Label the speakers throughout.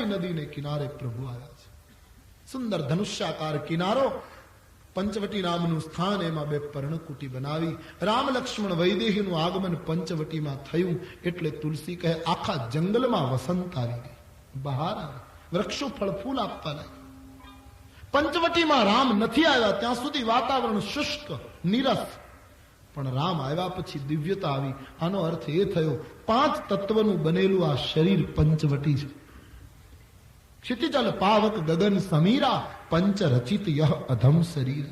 Speaker 1: ગોદાવરી નદીને કિનારે પ્રભુ આવ્યા છે. સુંદર ધનુષ્યાકાર કિનારો, પંચવટી નામનું સ્થાન, એમાં બે પર્ણકુટી બનાવી. રામ લક્ષ્મણ વૈદેહીનું આગમન પંચવટીમાં થયું એટલે તુલસી કહે આખા જંગલમાં વસંત આવી ગઈ, બહાર આવી, વૃક્ષો ફળ ફૂલ આપવા લાગ્યા. પંચવટીમાં રામ નથી આવ્યા ત્યાં સુધી વાતાવરણ શુષ્ક નીરસ, પણ રામ આવ્યા પછી દિવ્યતા આવી. આનો અર્થ એ થયો 5 તત્વનું બનેલું આ શરીર પંચવટી છે. क्षितिजल पावक गगन समीरा पंच रचित यह अधम शरीर.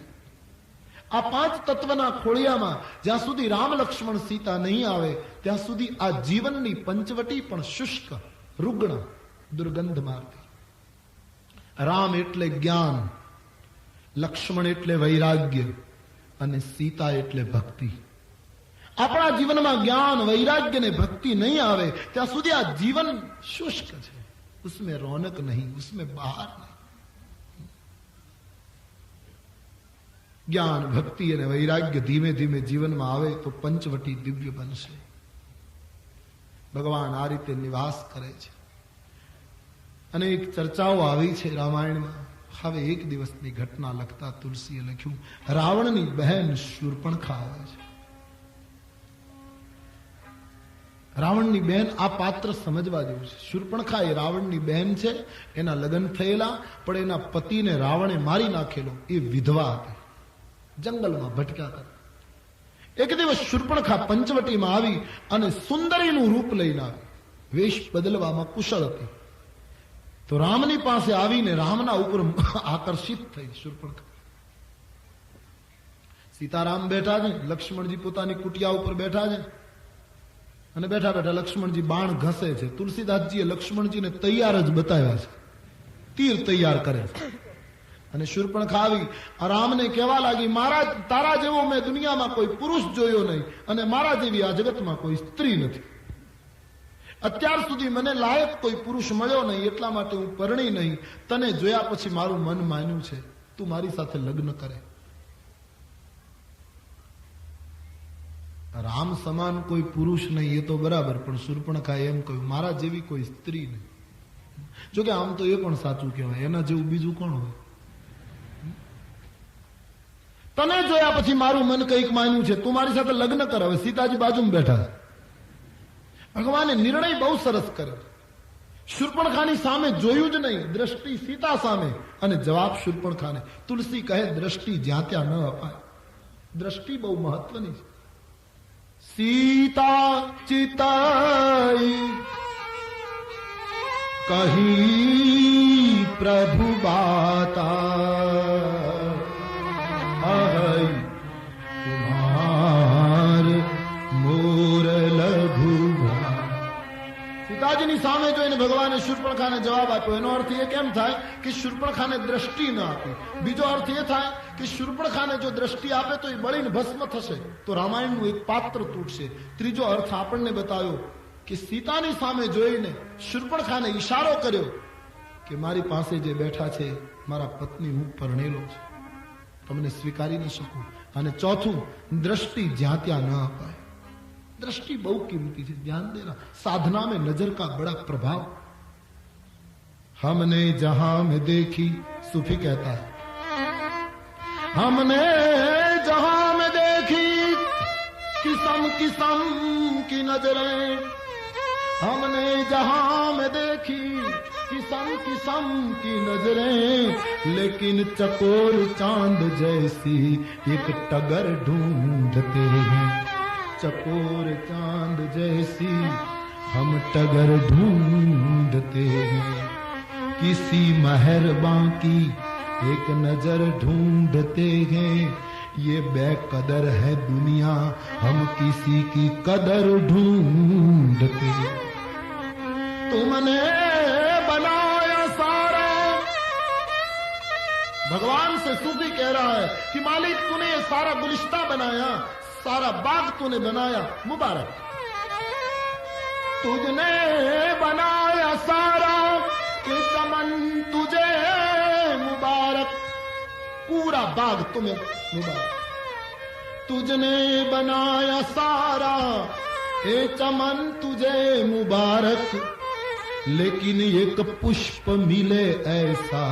Speaker 1: આ 5 તત્વના ખોળિયામાં જ્યાં સુધી રામ લક્ષ્મણ સીતા નહીં આવે ત્યાં સુધી આ જીવનની પંચવટી પણ શુષ્ક, રૂગ્ણ, દુર્ગંધ મારતી. રામ એટલે જ્ઞાન, લક્ષ્મણ એટલે વૈરાગ્ય અને સીતા એટલે ભક્તિ. આપણા જીવનમાં જ્ઞાન, વૈરાગ્ય ને ભક્તિ નહીં આવે ત્યાં સુધી આ જીવન શુષ્ક છે, उसमें रौनक नहीं, उसमें बाहर नहीं. ज्ञान, भक्ति અને વૈરાગ્ય ધીમે ધીમે જીવનમાં આવે તો પંચવટી દિવ્ય બનશે. ભગવાન આ રીતે નિવાસ કરે છે. અનેક ચર્ચાઓ આવી છે રામાયણમાં. હવે એક દિવસની ઘટના લખતા તુલસીએ લખ્યું, રાવણની બહેન શૂર્પણખા આવે છે. રાવણની બહેન, આ પાત્ર સમજવા જેવું છે. શૂર્પણખા એ રાવણની બહેન છે. એના લગ્ન થયેલા, પણ એના પતિને રાવણે મારી નાખેલો. એ વિધવા હતી, જંગલમાં ભટક્યા કરતી. એક દિવસ શૂર્પણખા પંચવટીમાં આવી અને સુંદરીનું રૂપ લઈને આવી. વેશ બદલવામાં કુશળ હતી. તો રામની પાસે આવીને રામના ઉપર આકર્ષિત થઈ શૂર્પણખા. સીતારામ બેઠા છે, લક્ષ્મણજી પોતાની કુટિયા ઉપર બેઠા છે અને બેઠા બેઠા લક્ષ્મણજી બાણ ઘસે છે. તુલસીદાસજીએ લક્ષ્મણજીને તૈયાર જ બતાવ્યા છે, તીર તૈયાર કરે છે. અને શૂર્પણખા આવી રામને કહેવા લાગી, મારા તારા જેવો મેં દુનિયામાં કોઈ પુરુષ જોયો નહીં અને મારા જેવી આ જગતમાં કોઈ સ્ત્રી નથી. અત્યાર સુધી મને લાયક કોઈ પુરુષ મળ્યો નહીં, એટલા માટે હું પરણી નહીં. તને જોયા પછી મારું મન માન્યું છે, તું મારી સાથે લગ્ન કરે. રામ સમાન કોઈ પુરુષ નહીં એ તો બરાબર, પણ શૂર્પણખાએ એમ કહ્યું મારા જેવી કોઈ સ્ત્રી નહીં. જોકે આમ તો એ પણ સાચું કહેવાય, એના જેવું બીજું કોણ હોય. તને જોયા પછી મારું મન કંઈક માન્યું છે, તું મારી સાથે લગ્ન કર. હવે સીતાજી બાજુમાં બેઠા છે. ભગવાને નિર્ણય બહુ સરસ કર્યો. શૂર્પણખાની સામે જોયું જ નહીં, દ્રષ્ટિ સીતા સામે અને જવાબ શૂર્પણખાને. તુલસી કહે દ્રષ્ટિ જ્યાં ત્યાં ન અપાય. દ્રષ્ટિ બહુ મહત્વની છે. सीता चिताई कही प्रभु बाता तुम्हार मोर लघु. સીતાજીની સામે જોઈને ભગવાને શૂર્પણખાને જવાબ આપ્યો. એનો અર્થ એ કેમ થાય કે શૂર્પણખાને દ્રષ્ટિ ન આપી. બીજો અર્થ એ થાય કે શૂર્પણખાને જો દ્રષ્ટિ આપે તો એ બળીને ભસ્મ થશે, તો રામાયણનું એક પાત્ર તૂટશે. ત્રીજો અર્થ આપણને બતાવ્યો કે સીતાની સામે જોઈને શૂર્પણખાને ઈશારો કર્યો કે મારી પાસે જે બેઠા છે મારા પત્ની, હું પરણેલો છું, તમને સ્વીકારી ન શકું. અને ચોથું, દ્રષ્ટિ જ્યાં ત્યાં ન અપાય. दृष्टि बहुत कीमती है, ध्यान देना. साधना में नजर का बड़ा प्रभाव. हमने जहां में देखी, सूफी कहता है, हमने जहां में देखी किस्म किस्म की नजरें, हमने जहां में देखी किस्म किस्म की नजरें, लेकिन चकोर चांद जैसी एक टगर ढूंढते हैं. चकोर चांद जैसी हम टगर ढूंढते हैं. किसी मेहरबान की एक नजर ढूंढते हैं. ये बेकदर है दुनिया, हम किसी की कदर ढूंढते हैं. तुमने बनाया सारा. भगवान से सूफी कह रहा है कि मालिक तूने ये सारा गुलिस्ता बनाया, सारा बाग तूने बनाया, मुबारक. तुझने बनाया सारा, कि चमन तुझे मुबारक. पूरा बाग तुम्हें मुबारक. तुझने बनाया सारा, हे चमन तुझे मुबारक. लेकिन एक पुष्प मिले ऐसा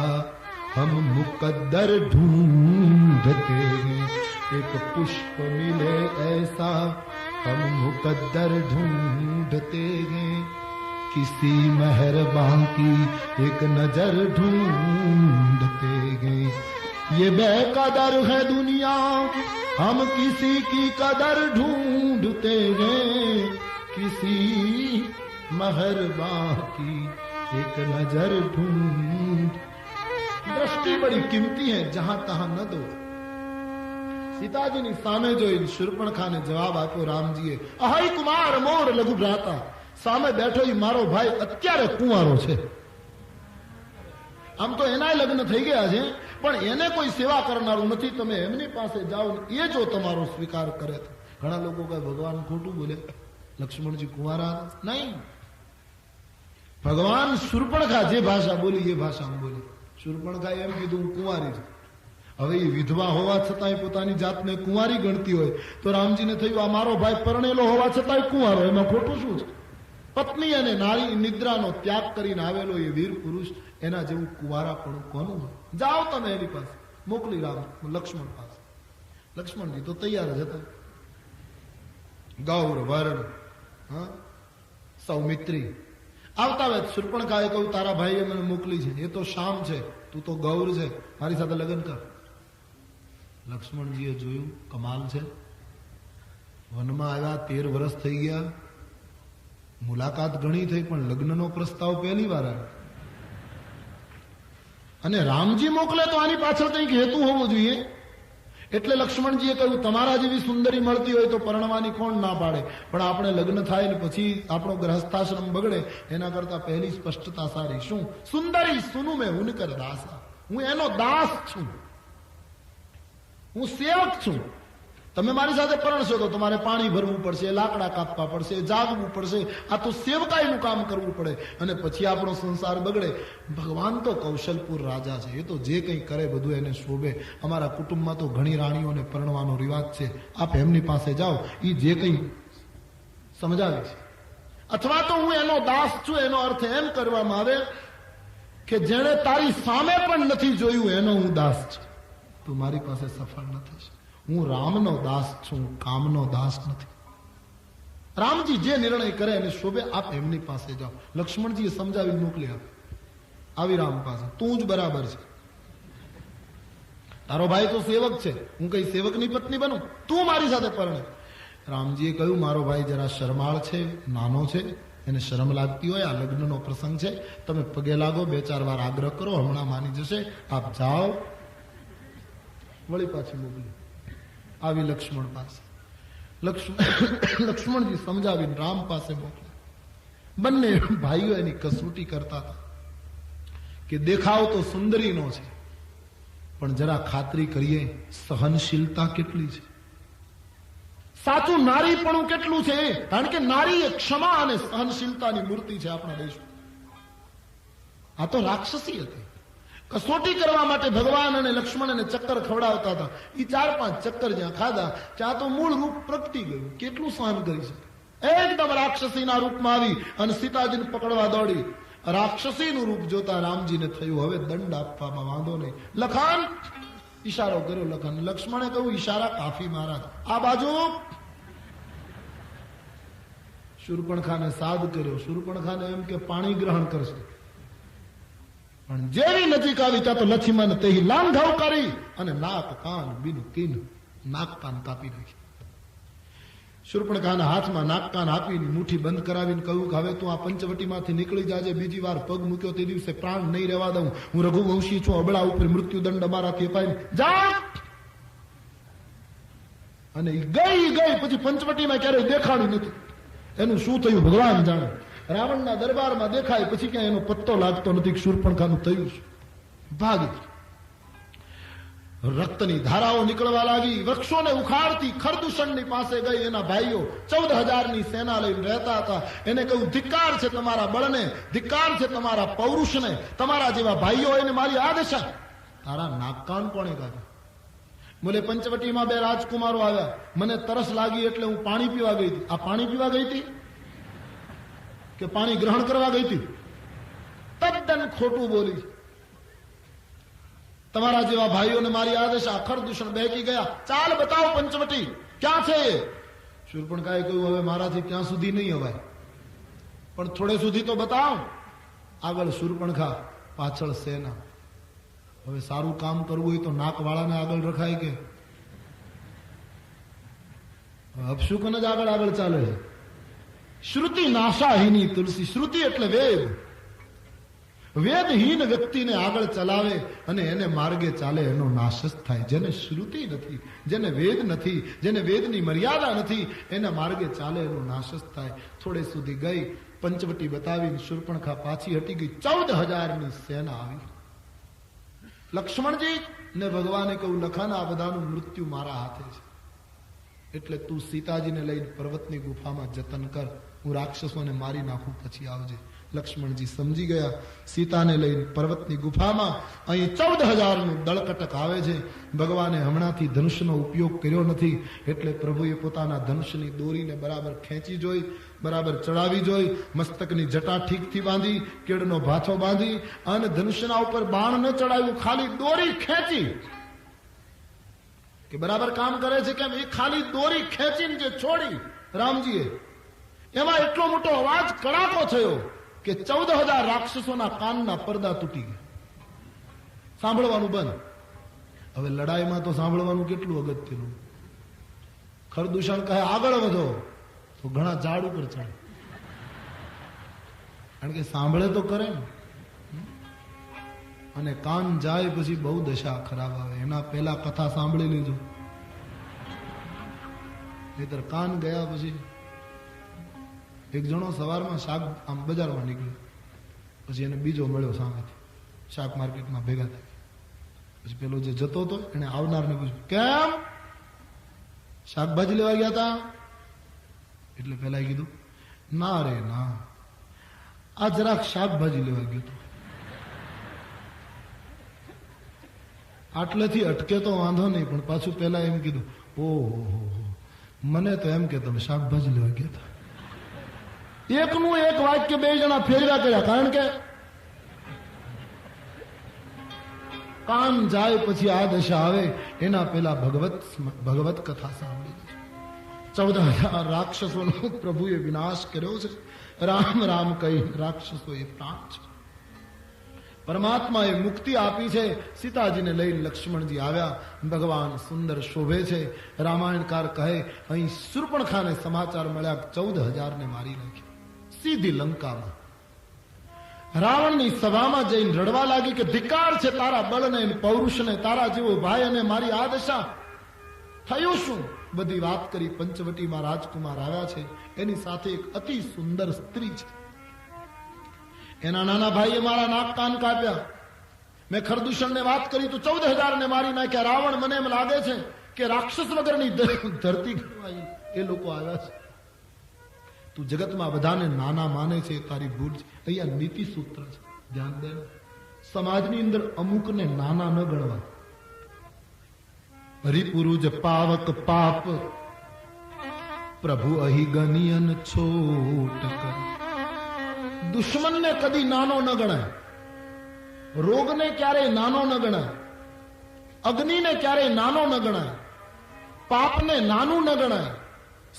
Speaker 1: हम मुकद्दर ढूंढते हैं, एक पुष्प मिले ऐसा हम मुकद्दर ढूंढते हैं, किसी मेहरबान की एक नजर ढूंढते हैं। ये बेकदर है दुनिया, हम किसी की कदर ढूंढते हैं, किसी मेहरबान की एक नजर ढूंढ। दृष्टि बड़ी कीमती है, जहां तहां न दो। સીતાજીની સામે જોઈને શૂર્પણખાને જવાબ આપ્યો રામજીએ, અહય કુમાર મોર લઘુ ભ્રાતા, સામે બેઠો ઈ મારો ભાઈ અત્યારે કુંવારો છે. આમ તો એના લગ્ન થઈ ગયા છે, પણ એને કોઈ સેવા કરનારું નથી. તમે એમની પાસે જાઓ ને એ જો તમારો સ્વીકાર કરે તો. ઘણા લોકો કહે ભગવાન ખોટું બોલે, લક્ષ્મણજી કુંવારા નહીં. ભગવાન શૂર્પણખા જે ભાષા બોલી એ ભાષા બોલી. શૂર્પણખા એમ કીધું હું કુંવારી છું. હવે એ વિધવા હોવા છતાંય પોતાની જાતને કુંવારી ગણતી હોય તો રામજીને થયું આ મારો ભાઈ પરણેલો હોવા છતાંય કુંવારો, એમાં ખોટું શું છે? પત્ની અને નારી નિદ્રાનો ત્યાગ કરીને આવેલો એ વીર પુરુષ, એના જેવું કુંવારાપણું કોનું હોય? જાઓ તમે એની પાસે. મોકલી રામ લક્ષ્મણ પાસે. લક્ષ્મણજી તો તૈયાર જ હતા. ગૌર વરણ સૌમિત્રી આવતા વેત શૂર્પણખાએ કહ્યું તારા ભાઈએ મને મોકલી છે, એ તો શામ છે, તું તો ગૌર છે, મારી સાથે લગ્ન કર. લક્ષ્મણજીએ જોયું કમાલ છે. વનમાં આવ્યા 13 વર્ષ થઈ ગયા, મુલાકાત ઘણી થઈ, પણ લગ્નનો પ્રસ્તાવ પહેલી વાર આવ્યો. અને રામજી મોકલે તો આની પાછળ કંઈક હેતુ હોવો જોઈએ. એટલે લક્ષ્મણજીએ કહ્યું તમારા જેવી સુંદરી મળતી હોય તો પરણવાની કોણ ના પાડે, પણ આપણે લગ્ન થાય ને પછી આપણો ગ્રહસ્થાશ્રમ બગડે એના કરતા પહેલી સ્પષ્ટતા સારી. શું? સુંદરી સુનુ મેં હુનકર દાસા, હું એનો દાસ છું, હું સેવક છું. તમે મારી સાથે પરણશો તો તમારે પાણી ભરવું પડશે, લાકડા કાપવા પડશે, જાગવું પડશે. આ તો સેવકાઈનું કામ કરવું પડે અને પછી આપણો સંસાર બગડે. ભગવાન તો કૌશલપુર રાજા છે, એ તો જે કંઈ કરે બધું એને શોભે. અમારા કુટુંબમાં તો ઘણી રાણીઓને પરણવાનો રિવાજ છે, આપ એમની પાસે જાઓ, એ જે કંઈ સમજાવે છે. અથવા તો હું એનો દાસ છું, એનો અર્થ એમ કરવામાં આવે કે જેણે તારી સામે પણ નથી જોયું એનો હું દાસ છું, તું મારી પાસે સફળ ન થશે. હું રામનો દાસ છું, કામનો દાસ નથી. રામજી જે નિર્ણય કરે એને શોભે, આપ એમની પાસે જાઓ. લક્ષ્મણજીએ સમજાવીને મોકલી આપ. આવી રામ પાસે તું જ બરાબર છે. તારો ભાઈ તો સેવક છે, હું કઈ સેવકની પત્ની બનું? તું મારી સાથે પરણે. રામજીએ કહ્યું મારો ભાઈ જરા શરમાળ છે, નાનો છે, એને શરમ લાગતી હોય, આ લગ્નનો પ્રસંગ છે, તમે પગે લાગો, 2-4 વાર આગ્રહ કરો, હમણાં માની જશે, આપ જાઓ. વળી પાછી મોકલી. આવી લક્ષ્મણ પાસે. લક્ષ્મણજી સમજાવીને રામ પાસે મોકલે. બંને ભાઈઓ એની કસોટી કરતા હતા કે દેખાવ તો સુંદરીનો છે, પણ જરા ખાતરી કરીએ સહનશીલતા કેટલી છે, સાચું નારીપણું કેટલું છે. કારણ કે નારી એ ક્ષમા અને સહનશીલતાની મૂર્તિ છે આપણા દેશમાં. આ તો રાક્ષસી હતી. કસોટી કરવા માટે ભગવાન અને લક્ષ્મણને ચક્કર ખવડાવતા હતા. એ 4-5 ચક્કર જ્યાં ખાધા ત્યાં તો મૂળ રૂપ પ્રગટી ગયું. કેટલું સહન કરી શકે? એકદમ રાક્ષસીના રૂપમાં આવી અને સીતાજીને પકડવા દોડી. રાક્ષસીનું રૂપ જોતા રામજીને થયું હવે દંડ આપવામાં વાંધો નહીં. લખન ઈશારો કર્યો. લખન લક્ષ્મણે કહ્યું ઈશારા કાફી મહારાજ, આ બાજુ. શૂર્પણખાને સાદ કર્યો. શૂર્પણખાને એમ કે પાણી ગ્રહણ કરશે, પણ જેવી નજીક આવી ત્યાં તો લક્ષ્મણ તેહી લાંઘવ કરી અને નાક કાન બીનું કીન નાક કાન કાપી નાખી. શૂર્પણખાના હાથમાં નાક કાન આપીને મુઠ્ઠી બંધ કરાવીને કહ્યું કે હવે તું આ પંચવટીમાંથી નીકળી જાજે, બીજી વાર પગ મૂક્યો તે દિવસે પ્રાણ નહીં રહેવા દઉં. હું રઘુવંશી છું, અબળા ઉપર મૃત્યુદંડ અમારાથી અપાય જા. અને ગઈ પછી પંચવટીમાં ક્યારેય દેખાડી નથી. એનું શું થયું ભગવાન જાણે. રાવણના દરબારમાં દેખાય પછી ક્યાં એનો પત્તો લાગતો નથી. શૂર્પણખાનું થયું છે ભાગી. રક્તની ધારાઓ નીકળવા લાગી. વૃક્ષોને ઉખાડતી ખરદૂષણની પાસે ગઈ. એના ભાઈઓ 14,000ની સેના લઈને રહેતા હતા. એને કહ્યું ધિક્કાર છે તમારા બળને, ધિક્કાર છે તમારા પૌરુષને, તમારા જેવા ભાઈઓ એને મારી આ દશા. તારા નાકકાન કોણે કાઢ્યા? બોલે પંચવટીમાં 2 રાજકુમારો આવ્યા, મને તરસ લાગી એટલે હું પાણી પીવા ગઈ હતી. આ પાણી પીવા ગઈ હતી કે પાણી ગ્રહણ કરવા ગઈ હતી? તદ્દન ખોટું બોલી. તમારા જેવા ભાઈઓને મારી આદેશા ખરદૂષણ બહેકી ગયા. ચાલ બતાવો પંચવટી ક્યાં છે. શૂર્પણખાએ કહ્યું હવે મારાથી ત્યાં સુધી નહીં અવાય, પણ થોડે સુધી તો બતાવ. આગળ શૂર્પણખા, પાછળ સેના. હવે સારું કામ કરવું હોય તો નાકવાળાને આગળ રખાય કે અપશુકન જ આગળ આગળ ચાલે છે. શ્રુતિ નાશાહીની તુલસી. શ્રુતિ એટલે વેદ. વેદહીન વ્યક્તિને આગળ ચલાવે અને એને માર્ગે ચાલે એનો નાશ જ થાય. જેને શ્રુતિ નથી, જેને વેદ નથી, જેને વેદની મર્યાદા નથી, એના માર્ગે ચાલે એનો નાશ જ થાય. થોડે સુધી ગઈ, પંચવટી બતાવીને શૂર્પણખા પાછી હટી ગઈ. 14,000ની સેના આવી. લક્ષ્મણજી ને ભગવાને કહ્યું, લખન આ બધાનું મૃત્યુ મારા હાથે છે, એટલે તું સીતાજીને લઈને પર્વતની ગુફામાં જતન કર, હું રાક્ષસોને મારી નાખું પછી આવજે. લક્ષ્મણજી સમજી ગયા. સીતાને લઈને પર્વતની ગુફામાં અહીં 14,000નું દળકટક આવે છે. ભગવાને હમણાંથી ધનુષનો ઉપયોગ કર્યો નથી, એટલે પ્રભુએ પોતાના ધનુષની દોરીને બરાબર ખેંચી જોઈ, બરાબર ચડાવી જોઈ, મસ્તકની જટા ઠીકથી બાંધી, કેડનો ભાથો બાંધી અને ધનુષના ઉપર બાણ ન ચડાવ્યું, ખાલી દોરી ખેંચી. કે બરાબર કામ કરે છે કેમ, એ ખાલી દોરી ખેંચીને જે છોડી રામજીએ, એમાં એટલો મોટો અવાજ કડાકો થયો કે 14,000 રાક્ષસોના કાનના પડદા તૂટી ગયા. સાંભળવાનું બંધ. હવે લડાઈમાં તો સાંભળવાનું કેટલું અગત્યનું. ખરદૂષણ કહે આગળ વધો, તો ઘણા ઝાડ ઉપર ચડે, કારણ કે સાંભળે તો કરે ને. અને કાન જાય પછી બહુ દશા ખરાબ આવે. એના પહેલા કથા સાંભળી લીધો, નહીતર કાન ગયા પછી. એક જણો સવારમાં શાક આમ બજારમાં નીકળ્યો, પછી એને બીજો મળ્યો સામેથી, શાક માર્કેટમાં ભેગા થાય. પછી પેલો જે જતો હતો એને આવનારને પૂછ્યું, કેમ શાકભાજી લેવા ગયા હતા? એટલે પેલા કીધું, ના રે ના, આ જરાક શાકભાજી લેવા ગયો હતો. આટલેથી અટકે તો વાંધો નહીં, પણ પાછું પેલા એમ કીધું, ઓહો મને તો એમ કે તમે શાકભાજી લેવા ગયા હતા. એકનું એક વાક્ય બે જણા ફેરવ્યા કર્યા, કારણ કે કાન જાય પછી આ દશા આવે. એના પેલા ભગવત કથા સાંભળી. 14,000 રાક્ષસોનો પ્રભુએ વિનાશ કર્યો છે. રામ રામ કહી રાક્ષસોએ પ્રાણ છે. પરમાત્માએ મુક્તિ આપી છે. સીતાજીને લઈને લક્ષ્મણજી આવ્યા. ભગવાન સુંદર શોભે છે. રામાયણકાર કહે અહીં શૂર્પણખાને સમાચાર મળ્યા 14,000ને મારી નાખ્યા સીધી લંકામાં. રાવણની સભામાં જઈને રડવા લાગી કે ધિક્કાર છે તારા બળને, પૌરુષને, તારા જેવો ભાઈ અને મારી આ દશા. થયું શું? બધી વાત કરી. પંચવટીમાં રાજકુમાર આવ્યા છે, એની સાથે એક અતિ સુંદર સ્ત્રી છે. એના નાના ભાઈએ મારા નાક કાન કાપ્યા. મેં ખરદૂષણને વાત કરી તો 14,000ને મારી નાખ્યા. રાવણ, મને એમ લાગે છે કે રાક્ષસ વગરની ધરતી ગણવાય એ લોકો આવ્યા છે. તું જગતમાં બધાને નાના માને છે, તારી ભૂલ છે. અહીંયા નીતિ સૂત્ર છે, ધ્યાન દે. સમાજની અંદર અમુકને નાના ન ગણવા. હરિપુરુજ પાવક પાપ પ્રભુ અહી ગનિયન છોટ કર. દુશ્મનને કદી નાનો ન ગણાય, રોગને ક્યારેય નાનો ન ગણાય, અગ્નિને ક્યારેય નાનો ન ગણાય, પાપને નાનું ન ગણાય,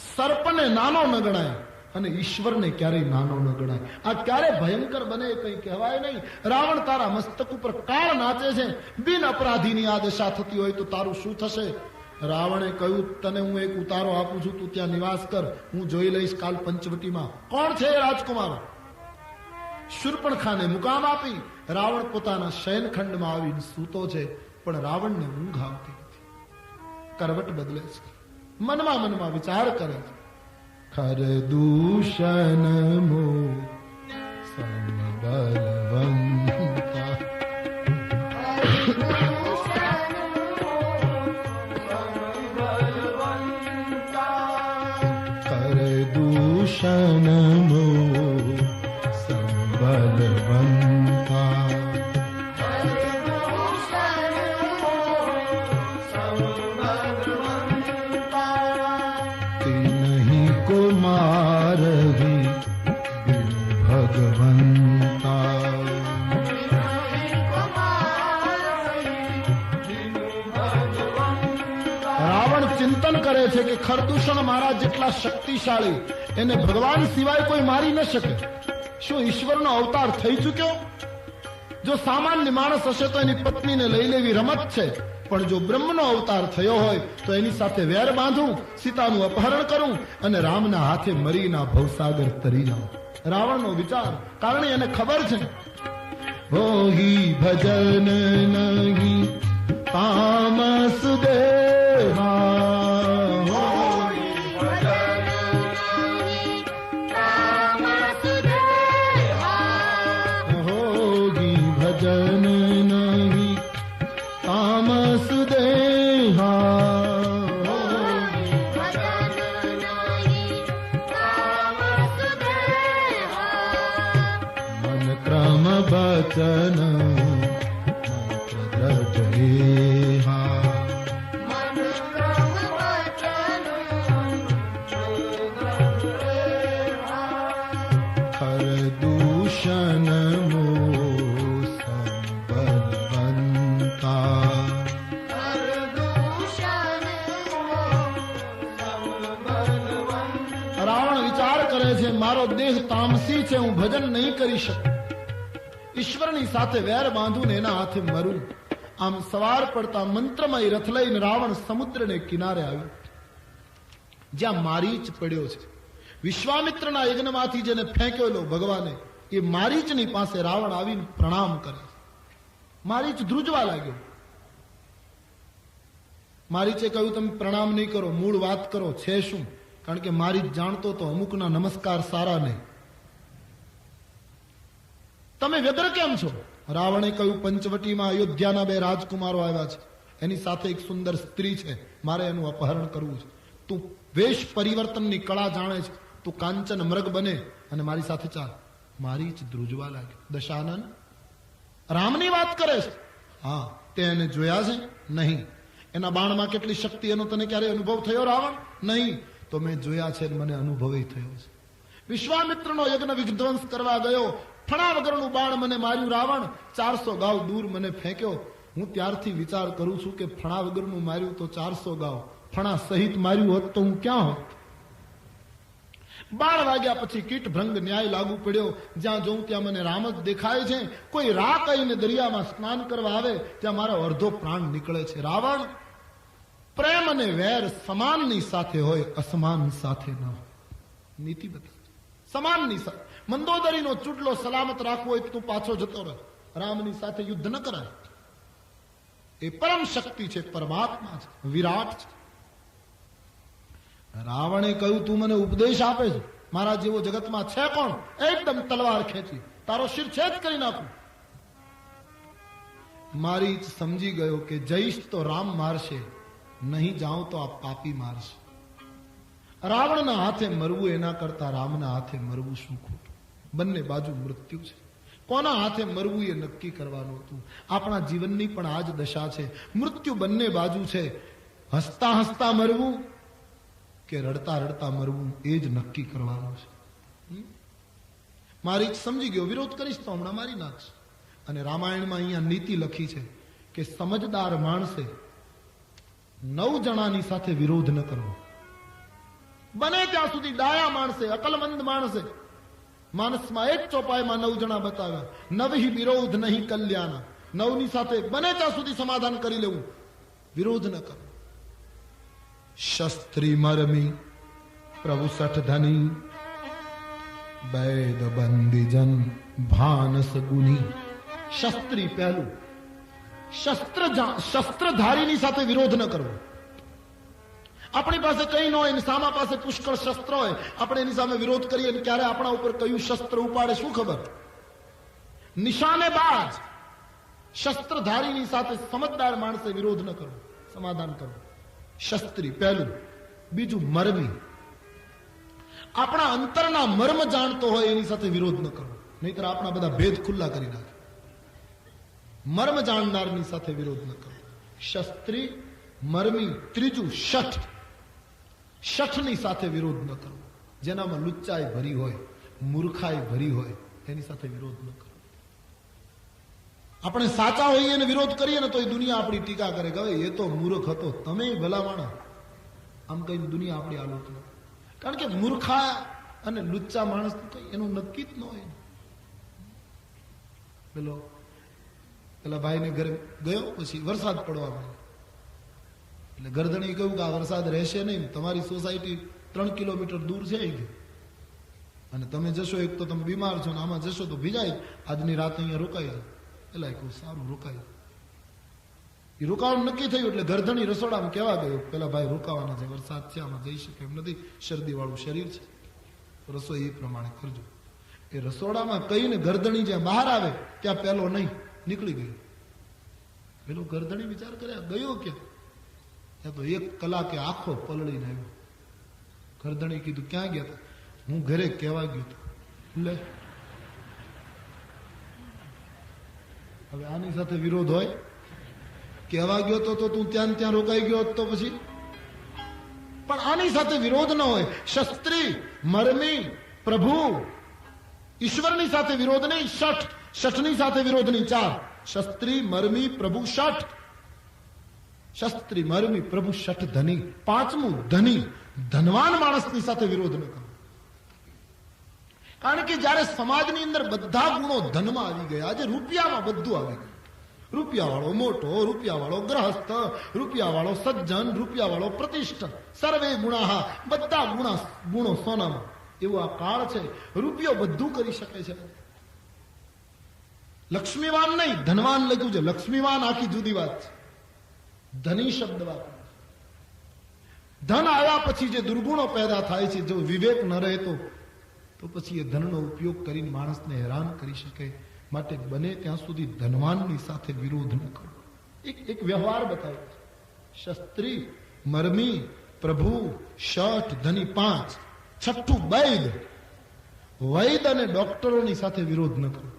Speaker 1: સર્પને નાનો ન ગણાય, અને ઈશ્વરને ક્યારેય નાનો ન ગણાય. આ ક્યારે ભયંકર બને કઈ કહેવાય નહીં. રાવણ તારા મસ્તક ઉપર કાળ નાચે છે. બિન અપરાધીની આ દશા થતી હોય તો તારું શું થશે? રાવણે કહ્યું, તને હું એક ઉતારો આપું છું, તું ત્યાં નિવાસ કર, હું જોઈ લઈશ કાલ પંચવટીમાં કોણ છે એ રાજકુમાર. શૂર્પણખાને મુકામ આપી. રાવણ પોતાના શયનખંડમાં આવીને સૂતો છે, પણ રાવણને ઊંઘ આવતી નથી. કરવટ બદલે છે, મનમાં મનમાં વિચાર કરે છે. ખરદૂષણ મો સમબલવંતા ખરદૂષણ મો સમબલવંતા मारही भगवंता ચિંતન કરે છે કે ખરદૂષણ મહારાજ જેટલા શક્તિશાળી એને ભગવાન સિવાય કોઈ મારી ન શકે. શું ઈશ્વરનો અવતાર થઈ ચૂક્યો? જો સામાન્ય માણસ હશે તો એની પત્નીને લઈ લેવી રમત છે, પણ જો બ્રહ્મનો અવતાર થયો હોય તો એની સાથે વેર બાંધું, સીતાનું અપહરણ કરું અને રામના હાથે મરીના ભવસાગર તરી જાઉં. રાવણનો વિચાર, કારણ એને ખબર છે હોહી ભજન નહીં તામસ દેહા, હોગી ભજન નહીં તામસ દેહા, મન ક્રમ બચન મારો દેહ તામસી છે, હું ભજન નહીં કરી શકું. ઈશ્વરની સાથે વેર બાંધું ને એના હાથે મરું. આમ સવાર પડતા મંત્રમય રથ લઈને રાવણ સમુદ્રને કિનારે આવ્યો, જ્યાં મારીચ પડ્યો છે. વિશ્વામિત્રના યજ્ઞમાંથી જેને ફેંકેલો ભગવાને, એ મારીચની પાસે રાવણ આવીને પ્રણામ કરે. મારીચ ધ્રુજવા લાગ્યો. મારીચે કહ્યું, તમે પ્રણામ નહીં કરો, મૂળ વાત કરો, છે શું? કારણ કે મારી જાણતો તો અમુકના નમસ્કાર સારા નહીં. તમે વ્યગ્ર કેમ છો? રાવણે કહ્યું, પંચવટીમાં અયોધ્યાના 2 રાજકુમારો આવ્યા છે, એની સાથે એક સુંદર સ્ત્રી છે, મારે એનું અપહરણ કરવું છે. તું વેશ પરિવર્તનની કળા જાણે છે, તું કાંચન મૃગ બને અને મારી સાથે ચાલ. મારી જ ધ્રુજવા લાગ્યો. દશાનન રામની વાત કરે છે? હા. તે એને જોયા છે? નહીં. એના બાણમાં કેટલી શક્તિ એનો તને ક્યારે અનુભવ થયો રાવણ? નહીં. તો મેં જોયા છે, મને અનુભવ થયો છે. વિશ્વામિત્રનો યજ્ઞ વિધ્વંસ કરવા ગયો, ફણા વગરનું બાણ મને માર્યું રાવણ, 400 ગાવ દૂર મને ફેંક્યો. હું ત્યારથી વિચાર કરું છું કે ફણા વગરનું માર્યું તો 400 ગાવ, ફણા સહિત માર્યું હોત તો હું ક્યાં હોત? 12 વાગ્યા પછી કીટ ભ્રંગ ન્યાય લાગુ પડ્યો. જ્યાં જોઉં ત્યાં મને રામ જ દેખાય છે. કોઈ રા કહીને દરિયામાં સ્નાન કરવા આવે ત્યાં મારો અડધો પ્રાણ નીકળે છે. રાવણ, પ્રેમ અને વેર સમાનની સાથે હોય, અસમાન સાથે ન હોય. નીતિ બધી સમાનની સાથે. મંદોદરીનો ચૂંટલો સલામત રાખવો હોય તો પાછો જતો રહે. રામની સાથે યુદ્ધ ન કરાય. એ પરમ શક્તિ છે, પરમાત્મા છે, વિરાટ છે. રાવણે કહ્યું, તું મને ઉપદેશ આપે છે? મારા જેવો જગતમાં છે કોણ? એકદમ તલવાર ખેંચી તારો શિરછેદ કરી નાખું. મારી સમજી ગયો કે જઈશ તો રામ મારશે, નહીં જાઉં તો આ પાપી મારશે. રાવણના હાથે મરવું એના કરતા રામના હાથે મરવું શું ખોટું? બંને બાજુ મૃત્યુ છે. કોના હાથે મરવું એ નક્કી કરવાનું હતું. આપણા જીવનની પણ આ જ દશા છે. મૃત્યુ બંને બાજુ છે. હસતા હસતા મરવું કે રડતા રડતા મરવું, એ જ નક્કી કરવાનું છે. મારી સમજી ગયો, વિરોધ કરીશ તો હમણાં મારી નાખશે. અને રામાયણમાં અહીંયા નીતિ લખી છે કે સમજદાર માણસે 9 જણાની સાથે વિરોધ ન કરવો. બને ત્યાં સુધી ડાયા માણસે, અકલમંદ માણસે, માનસમાં એક ચોપાઈમાં 9 જણા બતાવ્યા. નવહી વિરોધ નહીં કલ્યાણ. 9ની સાથે બને ત્યાં સુધી સમાધાન કરી લેવું, વિરોધ ન કરવો. શસ્ત્રી મરમી પ્રભુ સઠ ધની, વૈદ બંદીજન ભાનસ ગુની. શસ્ત્રી પહેલું, શસ્ત્રધારીની સાથે વિરોધ ન કરવો. આપણી પાસે કઈ ન હોય, સામા પાસે પુષ્કળ શસ્ત્ર હોય, આપણે એની સામે વિરોધ કરીએ અને ક્યારે આપણા ઉપર કયું શસ્ત્ર ઉપાડે શું ખબર? નિશાનેબાજ. શસ્ત્રધારીની સાથે સમજદાર માણસે વિરોધ ન કરવો, સમાધાન કરવું. શસ્ત્રી પહેલું. બીજું મર્મી. આપણા અંતરના મર્મ જાણતો હોય એની સાથે વિરોધ ન કરવો, નહીતર આપણા બધા ભેદ ખુલ્લા કરી નાખે. મર્મ જાણનારની સાથે વિરોધ ન કરવો. શસ્ત્રી, મર્મી. ત્રીજું શઠ. શઠની સાથે વિરોધ ન કરવો. જેનામાં લુચ્ચાઈ ભરી હોય, મૂર્ખાઈ ભરી હોય, એની સાથે વિરોધ ન કરવો. આપણે સાચા હોઈએ ને વિરોધ કરીએ ને તો એ દુનિયા આપણી ટીકા કરે કે એ તો મૂર્ખ હતો, તમે ભલામણા. આમ કઈ દુનિયા આપણી આલોચના, કારણ કે મૂર્ખા અને લુચ્ચા માણસ એનું નક્કી જ ન હોય. પેલા ભાઈને ઘરે ગયો, પછી વરસાદ પડવા માંડ્યો. એટલે ગરદણી કહ્યું કે આ વરસાદ રહેશે નહીં, તમારી સોસાયટી 3 કિલોમીટર દૂર છે અને તમે જશો એક તો તમે બીમાર છો ને આમાં જશો તો ભીજાય, આજની રાત અહીંયા રોકાઈ જાય. એટલે કહું સારું રોકાય. એ રોકાવાનું નક્કી થયું એટલે ગરદણી રસોડામાં કહેવા ગયો, પેલા ભાઈ રોકાવાના છે, વરસાદ છે, આમાં જઈ શકે એમ નથી, શરદી વાળું શરીર છે, રસોઈ એ પ્રમાણે કરજો. એ રસોડામાં કહીને ગરદણી જ્યાં બહાર આવે ત્યાં પેલો નહીં નીકળી ગયો. પેલો ગરદણી વિચાર કર્યા ગયો ક્યાં? ત્યાં તો 1 કલાકે આખો પલળીને આવ્યો. ગરદણી કીધું ક્યાં ગયા હતા? હું ઘરે કહેવા ગયો હતો. એટલે હવે આની સાથે વિરોધ હોય? કહેવા ગયો તો તું ત્યાં ત્યાં રોકાઈ ગયો તો પછી પણ આની સાથે વિરોધ ન હોય. શસ્ત્રી, મરમી, પ્રભુ, ઈશ્વરની સાથે વિરોધ નહીં. શઠની સાથે વિરોધ નહીં. 4 શસ્ત્રી, મરમી, પ્રભુ, શઠ. શસ્ત્રી, મરમી, પ્રભુ, શઠ, ધની. 5મું ધની, ધનવાન માણસની સાથે વિરોધ ન કરો. કારણ કે જયારે સમાજની અંદર બધા ગુણો ધનમાં આવી ગયા, આજે રૂપિયામાં બધું આવી ગયું. રૂપિયા વાળો મોટો, રૂપિયા વાળો ગ્રહસ્થ, રૂપિયા વાળો સજ્જન, રૂપિયા વાળો પ્રતિષ્ઠ, સર્વે ગુણાહા, બધા ગુણો સોનામાં. એવો આ કાળ છે. રૂપિયો બધું કરી શકે છે. લક્ષ્મીવાન નહીં, ધનવાન લખ્યું છે. લક્ષ્મીવાન આખી જુદી વાત છે. ધની શબ્દ વાપરે. ધન આવ્યા પછી જે દુર્ગુણો પેદા થાય છે, જો વિવેક ન રહેતો તો પછી એ ધનનો ઉપયોગ કરીને માણસને હેરાન કરી શકે. માટે બને ત્યાં સુધી ધનવાનની સાથે વિરોધ ન કરો. એક વ્યવહાર બતાવ્યો છે. શસ્ત્રી, મરમી, પ્રભુ, શઠ, ધની. 5 છઠ્ઠું વૈદ. વૈદ અને ડોક્ટરોની સાથે વિરોધ ન કરો.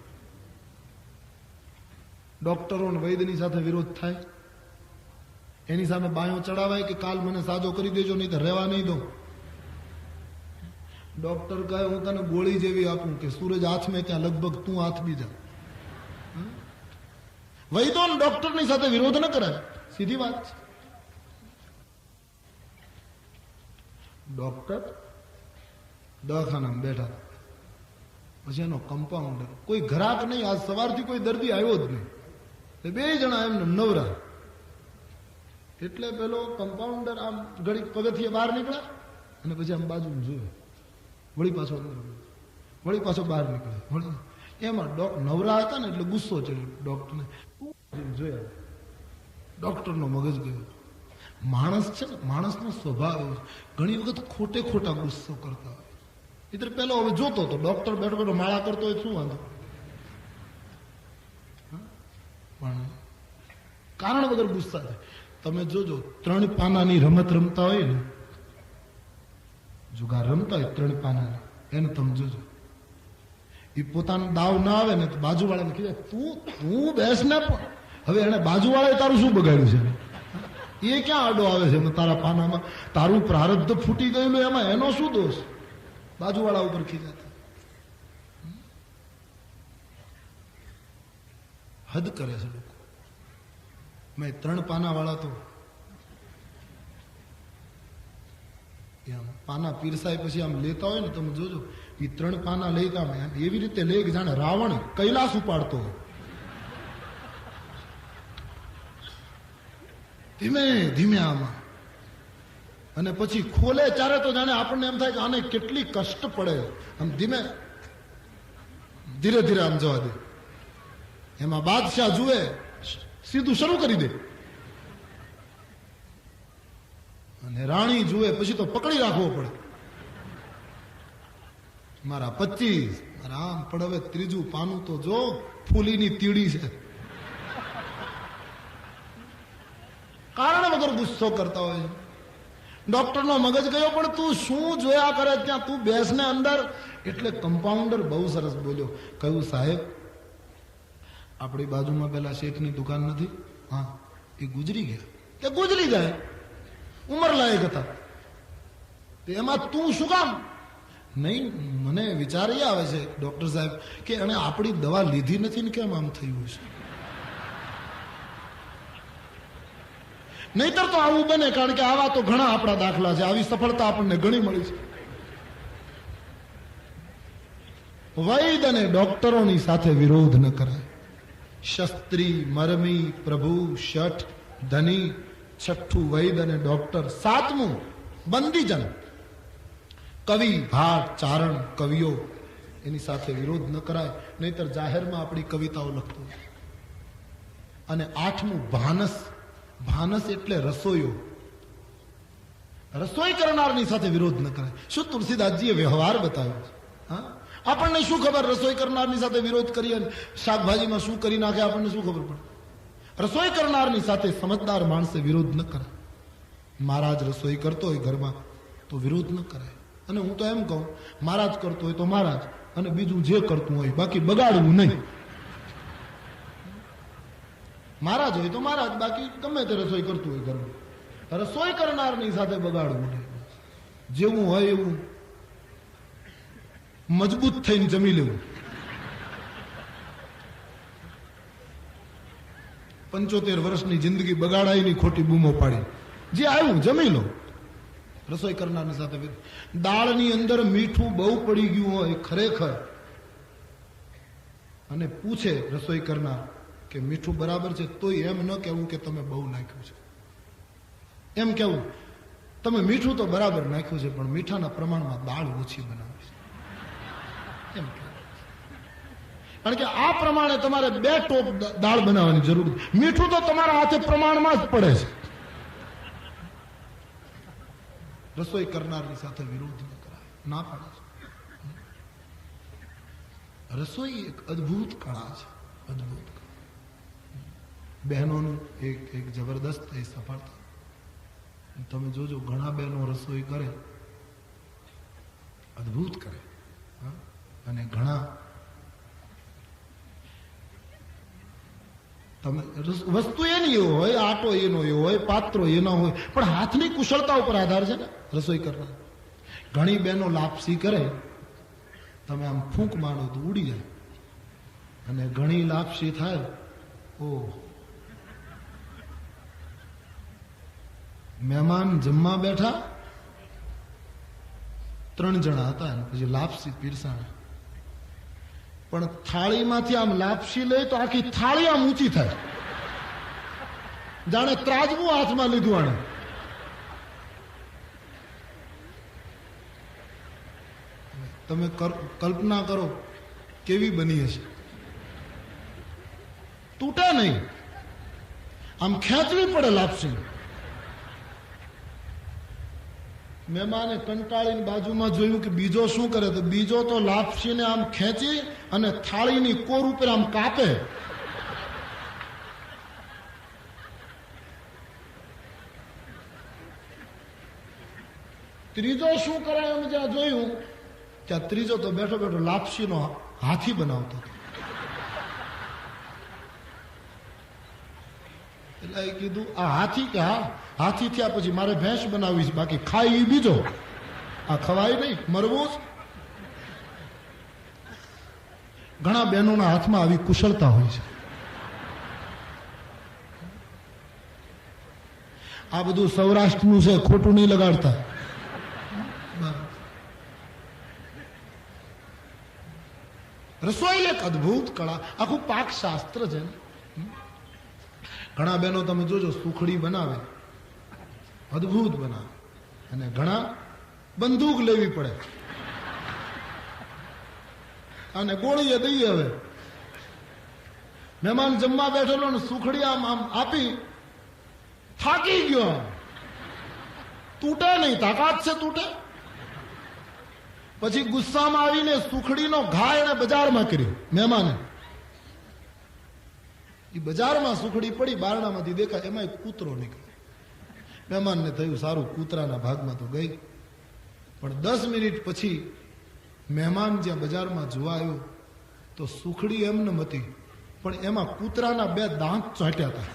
Speaker 1: ડોક્ટરો અને વૈદની સાથે વિરોધ થાય. એની સામે બાયો ચડાવાય કે કાલ મને સાજો કરી દેજો, નહીં તો રહેવા નહીં દઉં. ડોક્ટર કહે હું તને ગોળી જેવી આપું કે સૂરજ હાથ મેં ત્યાં લગભગ તું હાથ બીજા. વૈદો ડોક્ટરની સાથે વિરોધ ન કરાય. સીધી વાત છે. ડોક્ટર દવાખાનામાં બેઠા, પછી એનો કમ્પાઉન્ડર, કોઈ ઘરાક નહીં, આજ સવારથી કોઈ દર્દી આવ્યો જ નહીં, 2 જણા એમને નવરા. એટલે પેલો કમ્પાઉન્ડર આમ ઘડી પગથિયે બહાર નીકળ્યા અને પછી આમ બાજુ જોયું, વળી પાછો બહાર નીકળે. એમાં નવરા હતા ને એટલે ગુસ્સો ચડ્યો ડોક્ટરને. જોયા ડોક્ટરનો મગજ ગયો. માણસ છે ને, માણસનો સ્વભાવ ઘણી વખત ખોટા ગુસ્સો કરતા હોય. એટલે પેલો હવે જોતો હતો ડોક્ટર બેઠો બેઠો માળા કરતો હોય, શું વાંધો? પણ કારણ વગર ગુસ્સા થાય. તમે જોજો 3 પાનાની રમત રમતા હોય ને, જુગાર રમતા હોય 3 પાનાની, એને તમે જોજો, એ પોતાનો દાવ ના આવે ને તો બાજુવાળાને કીધે તું બેસ ને. પણ હવે એને બાજુવાળાએ તારું શું બગાડ્યું છે? એ ક્યાં આડો આવે છે તારા પાનામાં? તારું પ્રારબ્ધ ફૂટી ગયેલું, એમાં એનો શું દોષ? બાજુવાળા ઉપર ખીજાતા. હદ કરે છે લોકો. મેં 3 પાના વાળા તો પાના પીરસાય પછી આમ લેતા હોય ને, તમે જોજો એ 3 પાના લઈ કામ એવી રીતે લે કે જાણે રાવણ કૈલાસ ઉપાડતો હોય. ધીમે ધીમે આમાં, અને પછી ખોલે ત્યારે તો જાણે આપણને એમ થાય કે આને કેટલી કષ્ટ પડે. આમ ધીરે ધીરે આમ જવા દે. એમાં બાદશાહ જુએ, સીધું શરૂ કરી દે. અને રાણી જુએ પછી તો પકડી રાખવો પડે. મારા 25, મારા આમ. પણ હવે 3જું પાનું તો જો, ફૂલીની તીડી છે. કારણ વગર ગુસ્સો કરતા હોય છે. ડોક્ટરનો મગજ ગયો, પણ તું શું જોયા કરે ત્યાં? તું બેસને અંદર. એટલે કમ્પાઉન્ડર બહુ સરસ બોલ્યો, કહ્યું સાહેબ આપણી બાજુમાં પેલા શેઠની દુકાન નથી, હા, એ ગુજરી ગયા. કે ગુજરી જાય, ઉંમર લાયક હતા, એમાં તું શું કામ? નહીં, મને વિચાર એ આવે છે ડોક્ટર સાહેબ કે એને આપણી દવા લીધી નથી ને કેમ આમ થયું છે. નહીતર તો આવું બને, કારણ કે આવા તો ઘણા આપણા દાખલા છે, આવી સફળતા આપણને ઘણી મળી છે. વૈદ અને ડોક્ટરોની સાથે વિરોધ ન કરાય. શસ્ત્રી, મરમી, પ્રભુ, શઠ, ધની, છઠ્ઠું વૈદ અને ડોક્ટર, સાતમું બંદીજન, કવિ, ભાટ, ચારણ, કવિઓ, એની સાથે વિરોધ ન કરાય, નહીતર જાહેરમાં આપણી કવિતાઓ લખતો. અને આઠમું ભાનસ. ભાનસ એટલે રસોઈયો, રસોઈ કરનારની સાથે વિરોધ ન કરાય. શું તુલસીદાસજીએ વ્યવહાર બતાવ્યો છે? હા, આપણને શું ખબર રસોઈ કરનારની સાથે વિરોધ કરીએ, શાકભાજીમાં શું કરી નાખે આપણને શું ખબર પડે? રસોઈ કરનારની સાથે સમજદાર માણસે વિરોધ ન કરાય. મહારાજ રસોઈ કરતો હોય ઘરમાં તો વિરોધ ન કરાય. અને હું તો એમ કહું, મહારાજ કરતો હોય તો મહારાજ, અને બીજું જે કરતું હોય બાકી બગાડવું નહીં. મહારાજ હોય તો મહારાજ, બાકી ગમે તે રસોઈ કરતું હોય ઘરમાં, રસોઈ કરનારની સાથે બગાડવું નહીં. જેવું હોય એવું મજબૂત થઈને જમી લેવું. 75 વર્ષની જિંદગી બગાડાઈની ખોટી બૂમો પાડી, જે આવ્યું જમી લો. રસોઈ કરનારની સાથે દાળની અંદર મીઠું બહુ પડી ગયું હોય ખરેખર, અને પૂછે રસોઈ કરનાર કે મીઠું બરાબર છે, તોય એમ ન કહેવું કે તમે બહુ નાખ્યું છે. એમ કહેવું તમે મીઠું તો બરાબર નાખ્યું છે, પણ મીઠાના પ્રમાણમાં દાળ ઓછી બનાવી છે. એમ કહેવું. કારણ કે આ પ્રમાણે તમારે 2 ટોપ દાળ બનાવવાની જરૂર છે. મીઠું તો તમારા હાથે પ્રમાણમાં જ પડે છે. રસોઈ કરનારની સાથે વિરોધ ન કરાય, ના પાડે છે. રસોઈ એક અદ્ભુત કળા છે, અદ્ભુત કળા. બહેનોનું એક જબરદસ્ત એ સફળતા. તમે જોજો, ઘણા બહેનો રસોઈ કરે, અદ્ભુત કરે, અને ઘણા તમે વસ્તુ એની એવો હોય, આટો એનો એવો હોય, પાત્રો એનો હોય, પણ હાથની કુશળતા ઉપર આધાર છે ને રસોઈ કરનાર. ઘણી બહેનો લાપસી કરે, તમે આમ ફૂંક મારો તો ઉડી જાય, અને ઘણી લાપસી થાય, ઓહ, મહેમાન જમવા બેઠા, 3 જણા હતા, પછી લાપસી પીરસાણ, પણ થાળીમાંથી આમ લાપસી લે તો આખી થાળી આમ ઊંચી થાય, જાણે ત્રાજવું હાથમાં લીધું આને. તમે કલ્પના કરો કેવી બની હશે. તૂટે નહીં, આમ ખેંચવી પડે લાપસી. મહેમાને કંટાળીને બાજુમાં જોયું કે બીજો શું કરે, તો બીજો તો લાપસીને આમ ખેંચી અને થાળીની કોર ઉપર આમ કાપે. ત્રીજો શું કરે એમ જ્યાં જોયું, ત્યાં ત્રીજો તો બેઠો બેઠો લાપસીનો હાથી બનાવતો હતો. એટલે એ કીધું, આ હાથી કે હા, હાથી થયા પછી મારે ભેંસ બનાવી છે, બાકી ખાય એ બીજો, આ ખવાય નહીં, મરવું જ. ઘણા બહેનોના હાથમાં આવી કુશળતા હોય છે. આ બધું સૌરાષ્ટ્રનું છે, ખોટું નહીં લગાડતા. રસોઈ એક અદ્ભુત કળા, આખું પાક શાસ્ત્ર છે. ઘણા બહેનો તમે જોજો સુખડી બનાવે, અદ્ભુત બનાવે, અને ઘણા બંદૂક લેવી પડે અને ગોળીએ દઈએ. હવે મહેમાન જમવા બેઠેલો ને સુખડી આમ આમ આપી, થાકી ગયો, તૂટે નહીં, તાકાત છે તૂટે. પછી ગુસ્સામાં આવીને સુખડીનો ઘા એને બજારમાં કર્યો મહેમાને. એ બજારમાં સુખડી પડી, બારણામાંથી દેખાય, એમાં એક કૂતરો નીકળ્યો. મહેમાનને થયું સારું, કૂતરાના ભાગમાં તો ગઈ. પણ 10 મિનિટ પછી મહેમાન જ્યાં બજારમાં જોવા આવ્યો તો સુખડી એમને હતી, પણ એમાં કૂતરાના 2 દાંત ચોંટ્યા હતા.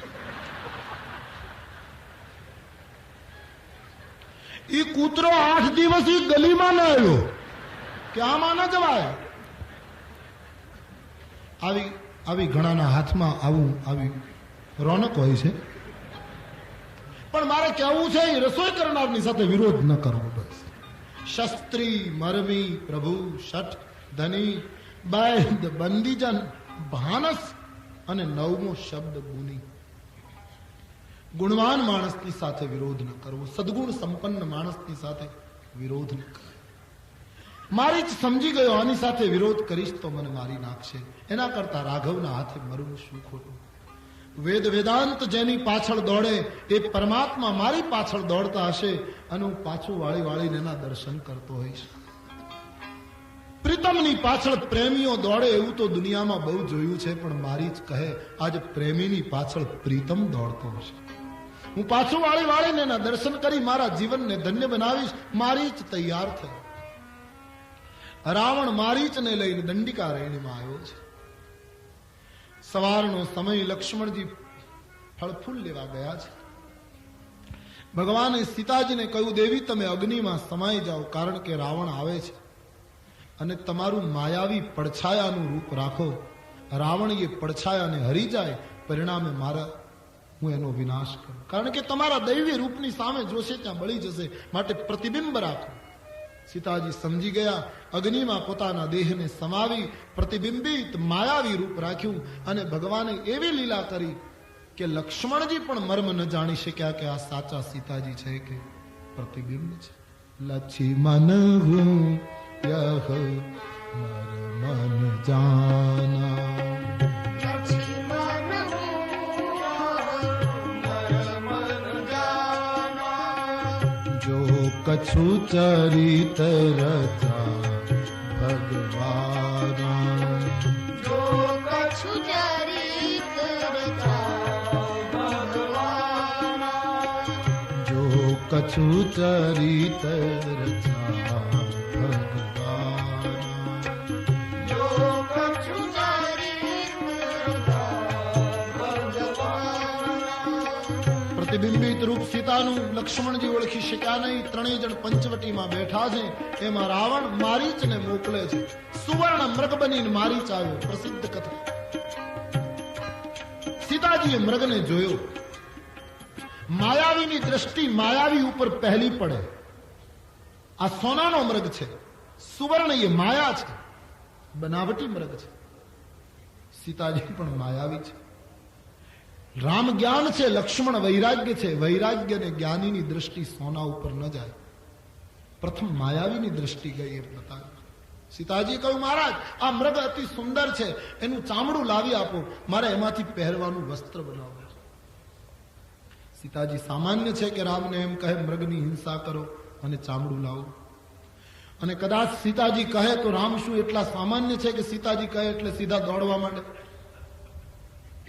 Speaker 1: એ કૂતરો 8 દિવસ ગલીમાં ન આવ્યો કે આમાં ન જવાય. આવી ઘણાના હાથમાં આવી રોનક હોય છે. પણ મારે કહેવું છે એ રસોઈ કરનારની સાથે વિરોધ ન કરવો. બસ શસ્ત્રી મરમી પ્રભુ શઠ ધની બૈદ બંદીજન ભાનસ અને 9મો શબ્દ ગુની. ગુણવાન માણસની સાથે વિરોધ ન કરવો, સદગુણ સંપન્ન માણસની સાથે વિરોધ ન કરવો. મારી જ સમજી ગયો આની સાથે વિરોધ કરીશ તો મને મારી નાખશે, એના કરતા રાઘવના હાથે મરવું શું ખોટું. વેદ વેદાંત જેની પાછળ દોડે એ પરમાત્મા મારી પાછળ દોડતા હશે અને હું પાછું વાળી વાળીને એના દર્શન કરતો હોઈશ. પ્રીતમની પાછળ પ્રેમીઓ દોડે એવું તો દુનિયામાં બહુ જોયું છે, પણ મારી જ કહે આજે પ્રેમીની પાછળ પ્રીતમ દોડતો હશે. હું પાછું વાળી વાળીને એના દર્શન કરી મારા જીવનને ધન્ય બનાવીશ. મારી જ તૈયાર થઈ. રાવણ મારીચને લઈને દંડિકા રૈણીમાં આવ્યો છે. સવારનો સમય, લક્ષ્મણજી ફળફૂલ લેવા ગયા છે. ભગવાને સીતાજીને કહ્યું, દેવી તમે અગ્નિમાં સમાઈ જાઓ, કારણ કે રાવણ આવે છે અને તમારું માયાવી પડછાયાનું રૂપ રાખો. રાવણ એ પડછાયાને હરી જાય, પરિણામે હું એનો વિનાશ કરું. કારણ કે તમારા દૈવી રૂપની સામે જોશે ત્યાં બળી જશે, માટે પ્રતિબિંબ રાખો. સીતાજી સમજી ગયા. અગ્નિમાં પોતાના દેહને સમાવી પ્રતિબિંબિત માયાવી રૂપ રાખ્યું અને ભગવાને એવી લીલા કરી કે લક્ષ્મણજી પણ મર્મ ન જાણી શક્યા કે આ સાચા સીતાજી છે કે પ્રતિબિંબ છે. લક્ષ્મણ હું યહ મર્મ જાના, कछु चरित रचा भगवान, जो कछु चरित रचा भगवान, जो कछु चरित रचा भगवान, जो कछु चरित रचा भगवान. પ્રતિબિંબિત રૂપ સીતાનું લક્ષ્મણજી ઓળખી શક્યા નહીં. ત્રણેય જણ પંચવટીમાં બેઠા છે. એમાં રાવણ મારીચને મોકલે છે. સુવર્ણ મૃગ બનીને મારીચ આવ્યો. પ્રસિદ્ધ કથા. સીતાજીએ મૃગને જોયો. માયાવીની દ્રષ્ટિ માયાવી ઉપર પહેલી પડે. આ સોનાનો મૃગ છે. સુવર્ણ એ માયા છે, બનાવટી મૃગ છે. સીતાજી પણ માયાવી છે. રામ જ્ઞાન છે, લક્ષ્મણ વૈરાગ્ય છે. વૈરાગ્ય ને જ્ઞાનીની દ્રષ્ટિ સોના ઉપર ન જાય. પ્રથમ માયાવીની દ્રષ્ટિ ગઈ એ બતાવી. સીતાજી કહ્યું, મહારાજ આ મૃગ અતિ સુંદર છે, એનું ચામડું લાવી આપો, મારે એમાંથી પહેરવાનું વસ્ત્ર બનાવવું. સીતાજી સામાન્ય છે કે રામને એમ કહે મૃગની હિંસા કરો અને ચામડું લાવો. અને કદાચ સીતાજી કહે તો રામ શું એટલા સામાન્ય છે કે સીતાજી કહે એટલે સીધા દોડવા માંડે?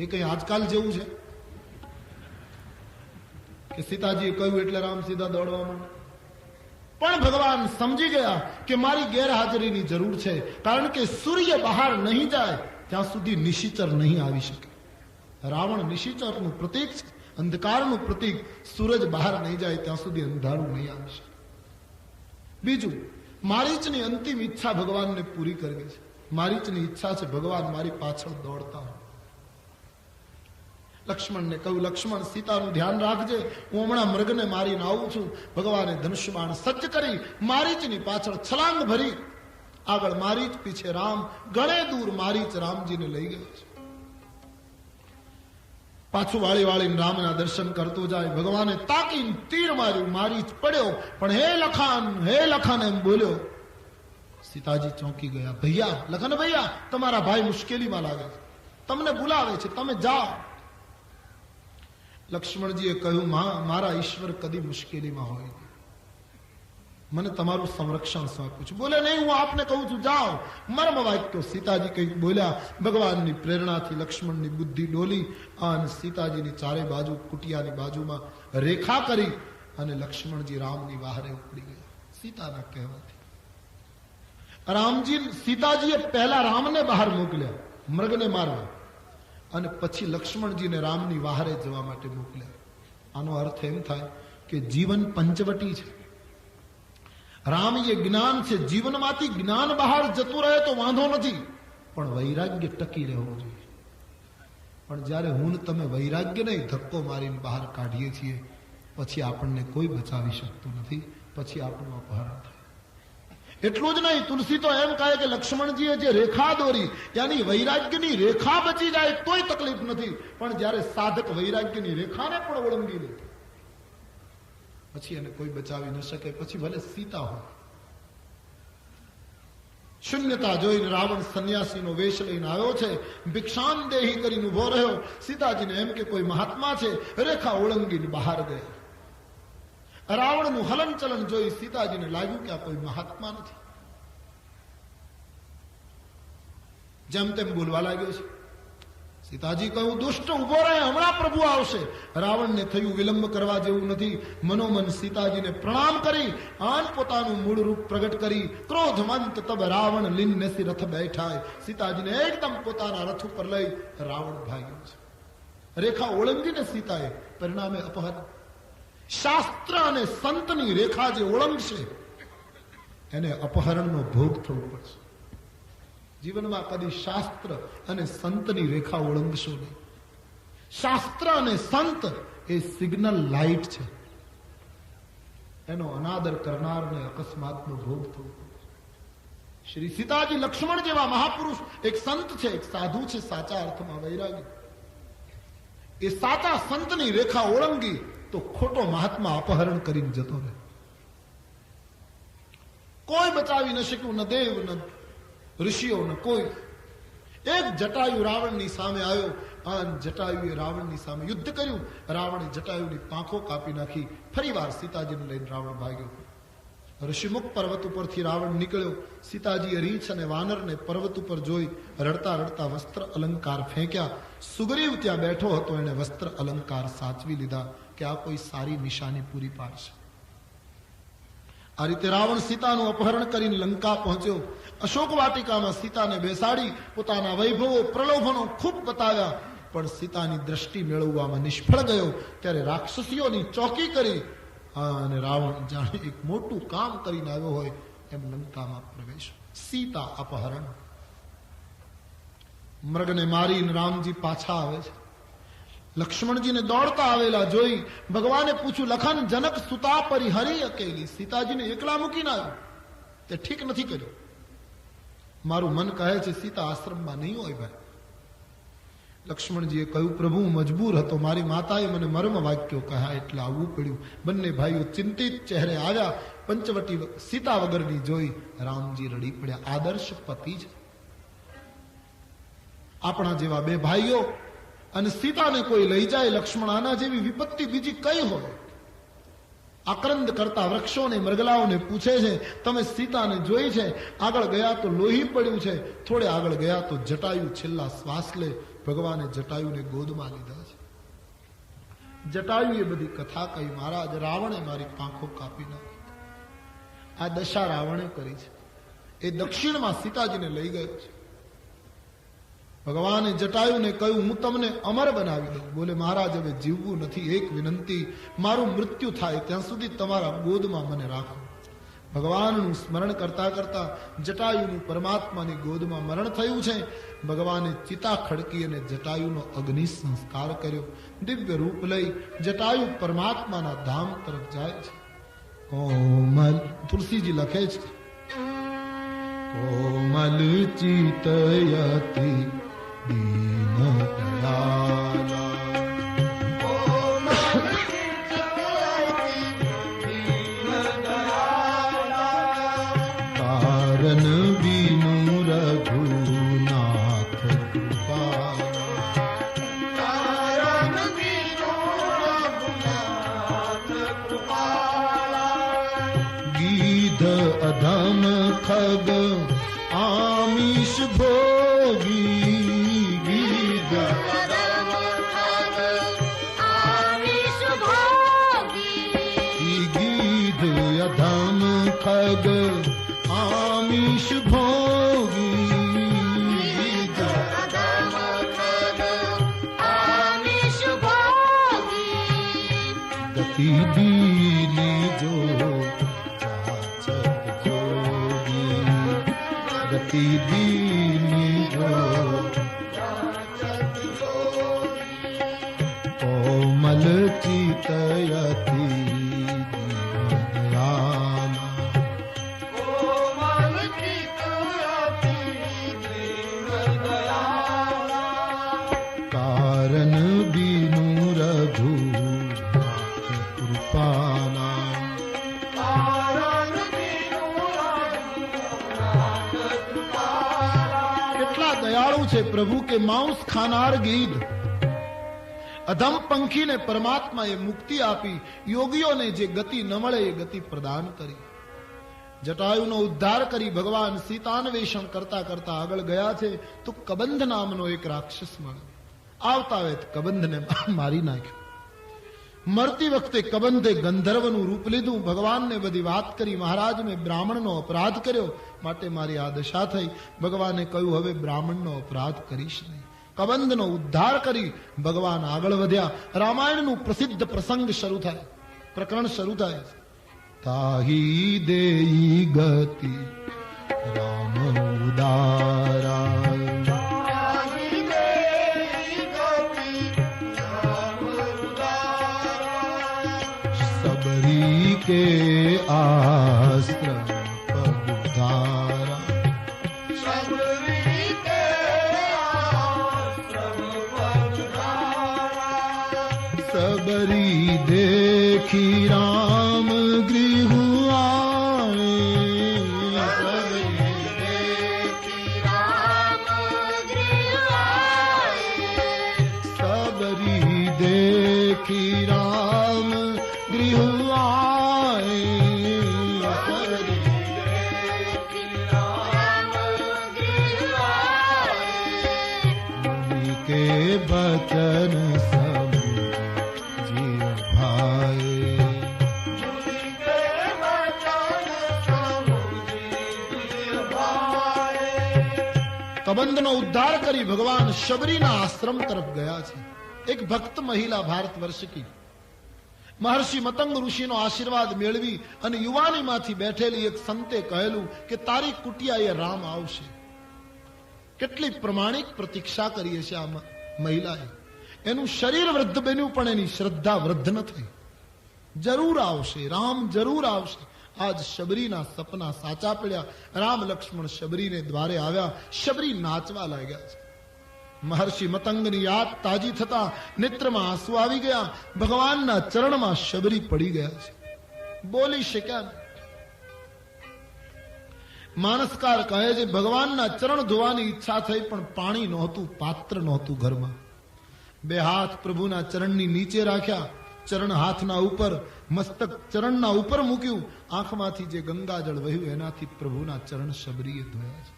Speaker 1: એ કઈ આજકાલ જેવું છે કે સીતાજીએ કહ્યું એટલે રામ સીધા દોડવા માંડે? પણ ભગવાન સમજી ગયા કે મારી ગેરહાજરીની જરૂર છે, કારણ કે સૂર્ય બહાર નહીં જાય ત્યાં સુધી નિશિચર નહીં આવી શકે. રાવણ નિશિચરનું પ્રતીક છે, અંધકારનું પ્રતીક. સૂરજ બહાર નહીં જાય ત્યાં સુધી અંધારું નહીં આવી શકે. બીજું, મારીચની અંતિમ ઈચ્છા ભગવાનને પૂરી કરવી છે. મારીચની ઈચ્છા છે ભગવાન મારી પાછળ દોડતા હોય. લક્ષ્મણને કહ્યું, લક્ષ્મણ સીતાનું ધ્યાન રાખજે, હું હમણાં મૃગને મારીને આવું છું. ભગવાને ધનુષ્ય બાણ સજ્જ કરી મારીચની પાછળ છલાંગ ભરી. આગળ મારીચ, પીછે રામ. ઘણે દૂર મારીચ રામજીને લઈ ગયો છે. પાછું વાળી વાળીને રામના દર્શન કરતો જાય. ભગવાને તાકીને તીર માર્યું. મારીચ પડ્યો, પણ હે લખન એમ બોલ્યો. સીતાજી ચોંકી ગયા. ભૈયા, લખન ભૈયા, તમારા ભાઈ મુશ્કેલીમાં લાગે છે, તમને બોલાવે છે, તમે જાઓ. લક્ષ્મણજીએ કહ્યું, મારા ઈશ્વર કદી મુશ્કેલીમાં હોય, મને તમારું સંરક્ષણ સોંપ્યું છે. બોલે નહીં, હું આપને કહું છું જાઓ. મર્મ વાક્યો સીતાજી કંઈક બોલ્યા. ભગવાનની પ્રેરણાથી લક્ષ્મણની બુદ્ધિ ડોલી અને સીતાજીની ચારે બાજુ કુટિયાની બાજુમાં રેખા કરી અને લક્ષ્મણજી રામની વાહરે ઉપડી ગયા. સીતાના કહેવાથી સીતાજીએ પહેલા રામને બહાર મોકલ્યા મૃગને મારવા, અને પછી લક્ષ્મણજીને રામની વાહરે જવા માટે મોકલ્યા. આનો અર્થ એમ થાય કે જીવન પંચવટી છે. રામ એ જ્ઞાન છે. જીવનમાંથી જ્ઞાન બહાર જતું રહે તો વાંધો નથી, પણ વૈરાગ્ય ટકી રહેવું જોઈએ. પણ જયારે હું તમે વૈરાગ્ય નહીં ધક્કો મારીને બહાર કાઢીએ છીએ પછી આપણને કોઈ બચાવી શકતું નથી, પછી આપણું અપહરણ થાય. એટલું જ નહીં, તુલસી તો એમ કહે કે લક્ષ્મણજીએ જે રેખા દોરી યાની વૈરાગ્યની રેખા બચી જાય તોય તકલીફ નથી, પણ જ્યારે સાધક વૈરાગ્યની રેખાને પણ ઓળંગી લે પછી એને કોઈ બચાવી ન શકે, પછી ભલે સીતા હોય. શૂન્યતા જોઈને રાવણ સંન્યાસીનો વેશ લઈને આવ્યો છે, ભિક્ષાન દેહી કરીને ઉભો રહ્યો. સીતાજીને એમ કે કોઈ મહાત્મા છે, રેખા ઓળંગીને બહાર ગયા. રાવણનું હલન ચલન જોઈ સીતાજીને લાગ્યું કે આ કોઈ મહાત્મા નથી. જેમ તેમ બોલવા લાગ્યો છે. સીતાજી કહ્યું, દુષ્ટ ઉભો રહે, હમણાં પ્રભુ આવશે. રાવણને થયું વિલંબ કરવા જેવું નથી. મનોમન સીતાજીને પ્રણામ કરી આન પોતાનું મૂળ રૂપ પ્રગટ કરી ક્રોધમંત તબ રાવણ લીન નેસી રથ બેઠાય. સીતાજીને એકદમ પોતાના રથ ઉપર લઈ રાવણ ભાગ્યો છે. રેખા ઓળંગીને સીતાએ, પરિણામે અપહરણ. શાસ્ત્ર અને સંતની રેખા જે ઓળંગશે એને અપહરણનો ભોગ થવું પડશે. જીવનમાં કદી શાસ્ત્ર અને સંતની રેખા ઓળંગશો નહીં. શાસ્ત્ર અને સંત એ સિગ્નલ લાઇટ છે, એનો અનાદર કરનારને અકસ્માતનો ભોગ થવો પડશે. શ્રી સીતાજી લક્ષ્મણ જેવા મહાપુરુષ એક સંત છે, એક સાધુ છે, સાચા અર્થમાં વૈરાગી. એ સાચા સંતની રેખા ઓળંગી તો ખોટો મહાત્મા અપહરણ કરીને જતો રહે. કોઈ બચાવી ન શક્યું, ન દેવ ન ઋષિઓ ન કોઈ. એક જટાયુ રાવણની સામે આવ્યો અને જટાયુએ રાવણની સામે યુદ્ધ કર્યું. રાવણે જટાયુની પાંખો કાપી નાખી. ફરીવાર સીતાજીને લઈને રાવણ ભાગ્યો. ઋષિમુખ પર્વત ઉપરથી રાવણ નીકળ્યો. સીતાજીએ રીંછ અને વાનરને પર્વત ઉપર જોઈ રડતા રડતા વસ્ત્ર અલંકાર ફેંક્યા. સુગ્રીવ ત્યાં બેઠો હતો, એને વસ્ત્ર અલંકાર સાચવી લીધા કે આ કોઈ સારી નિશાની પૂરી પાડશે. આ રીતે રાવણ સીતાનું અપહરણ કરીને લંકા પહોંચ્યો. અશોક વાટિકામાં સીતાને બેસાડી પોતાના વૈભવો પ્રલોભનો ખૂબ બતાવ્યા, પણ સીતાની દ્રષ્ટિ મેળવવામાં નિષ્ફળ ગયો. ત્યારે રાક્ષસીઓની ચોકી કરી અને રાવણ જાણે એક મોટું કામ કરીને આવ્યો હોય એમ લંકામાં પ્રવેશ. સીતા અપહરણ. મૃગને મારીને રામજી પાછા આવે છે. લક્ષ્મણજીને દોડતા આવેલા જોઈ ભગવાને પૂછ્યું, લખન જનક સુતા પરિહરી અકેલી. સીતાજીને એકલા મૂકીને આવ્યો, તે ઠીક નથી કર્યું. મારું મન કહે છે સીતા આશ્રમમાં નહીં હોય ભાઈ. લક્ષ્મણજીએ કહ્યું, પ્રભુ મજબૂર હતો, મારી માતાએ મને મર્મ વાક્યો કહ્યા એટલે આવવું પડ્યું. બંને ભાઈઓ ચિંતિત ચહેરે આવ્યા. પંચવટી સીતા વગરની જોઈ રામજી રડી પડ્યા. આદર્શ પતિ છે. આપણા જેવા બે ભાઈઓ અને સીતાને કોઈ લઈ જાય, લક્ષ્મણ આના જેવી વિપત્તિ બીજી કઈ હોય. આક્રંદ કરતા વૃક્ષોને મરગલાઓને પૂછે છે, તમે સીતાને જોઈ છે? આગળ ગયા તો લોહી પડ્યું છે, થોડે આગળ ગયા તો જટાયુ છેલ્લા શ્વાસ લે. ભગવાને જટાયુને ગોદમાં લીધા છે. જટાયુએ બધી કથા કહી, મહારાજ રાવણે મારી પાંખો કાપી નાખી. આ દશા રાવણે કરી છે. એ દક્ષિણમાં સીતાજીને લઈ ગયો છે. ભગવાને જટાયુને કહ્યું, હું તમને અમર બનાવી દઉં. બોલે, મહારાજ હવે જીવવું નથી, એક વિનંતી, મારું મૃત્યુ થાય ત્યાં સુધી તમારા ગોદમાં મને રાખો. ભગવાનનું સ્મરણ કરતા કરતા જટાયુનું પરમાત્માની ગોદમાં મરણ થયું છે. ભગવાને ચિતા ખડકી અને જટાયુનો અગ્નિ સંસ્કાર કર્યો. દિવ્ય રૂપ લઈ જટાયુ પરમાત્માના ધામ તરફ જાય છે. કોમલ, તુલસીજી લખે છે, કોમલ ચિતયતિ દીન દયાલા, કારણ બીનુ રઘુનાથ કૃપાલા, ગીધ અધમ ખગ આમિષ ભોગી, અધમ ખગ આમિષ ભોગી, ગતિ દીની જો જાચક જોગી, ગતિ દીની જો કોમલ चितयति दयाला।
Speaker 2: कोमल चितयति दयाला।
Speaker 1: कारण बिनु रघुनाथ कृपाला। કેટલા દયાળુ છે પ્રભુ કે માંસ ખાનાર ગીધ અધમ પંખીને પરમાત્માએ મુક્તિ આપી, યોગીઓને જે ગતિ ન મળે એ ગતિ પ્રદાન કરી, જટાયુનો ઉદ્ધાર કરી ભગવાન સીતાન્વેષણ કરતા કરતા આગળ ગયા છે તો કબંધ નામનો એક રાક્ષસ મળ્યો. આવતા વેત કબંધને મારી નાખ્યો. મરતી વખતે કબંધે ગંધર્વનું રૂપ લીધું, ભગવાનને બધી વાત કરી, મહારાજ મેં બ્રાહ્મણનો અપરાધ કર્યો માટે મારી આ દશા થઈ. ભગવાને કહ્યું હવે બ્રાહ્મણનો અપરાધ કરીશ નહીં. કબંધનો ઉદ્ધાર કરી ભગવાન આગળ વધ્યા. રામાયણનું પ્રસિદ્ધ પ્રસંગ શરૂ થાય, પ્રકરણ શરૂ થાય. તાહી દેઈ ગતિ રામ ઉદારા. के आश्रम पधारा।
Speaker 2: शबरी के आश्रम पधारा।
Speaker 1: सबरी देखी राम गृह आए।
Speaker 2: सबरी देखी राम गृह आए।
Speaker 1: सबरी देखी राम गृह आए। मुनि के बचन सब जीव भाए। કબંધનો ઉદ્ધાર કરી ભગવાન શબરીના આશ્રમ તરફ ગયા છે. એક ભક્ત મહિલા ભારત વર્ષ કી મહર્ષિ મતંગ ઋષિનો આશીર્વાદ મેળવી અને યુવાનીમાંથી બેઠેલી એક સંતે કહેલું કે તારી કુટિયાએ રામ આવશે. કેટલી પ્રમાણિક પ્રતીક્ષા કરી છે આ મહિલાએ. એનું શરીર વૃદ્ધ બન્યું પણ એની શ્રદ્ધા વૃદ્ધ ન થઈ. જરૂર આવશે, રામ જરૂર આવશે. આજ શબરીના સપના સાચા પડ્યા. રામ લક્ષ્મણ શબરીને દ્વારે આવ્યા. શબરી નાચવા લાગ્યા છે. મહર્ષિ મતંગની યાદ તાજી થતા નેત્રમાં આંસુ આવી ગયા. ભગવાનના ચરણમાં શબરી પડી ગયા છે. બોલી શક્યા નહીં. માનસકાર કહે છે ભગવાનના ચરણ ધોવાની ઈચ્છા થઈ પણ પાણી નહોતું, પાત્ર નહોતું ઘરમાં. બે હાથ પ્રભુના ચરણની નીચે રાખ્યા, ચરણ હાથના ઉપર, મસ્તક ચરણના ઉપર મૂક્યું. આંખમાંથી જે ગંગાજળ વહ્યું એનાથી પ્રભુના ચરણ શબરીએ ધોયા છે.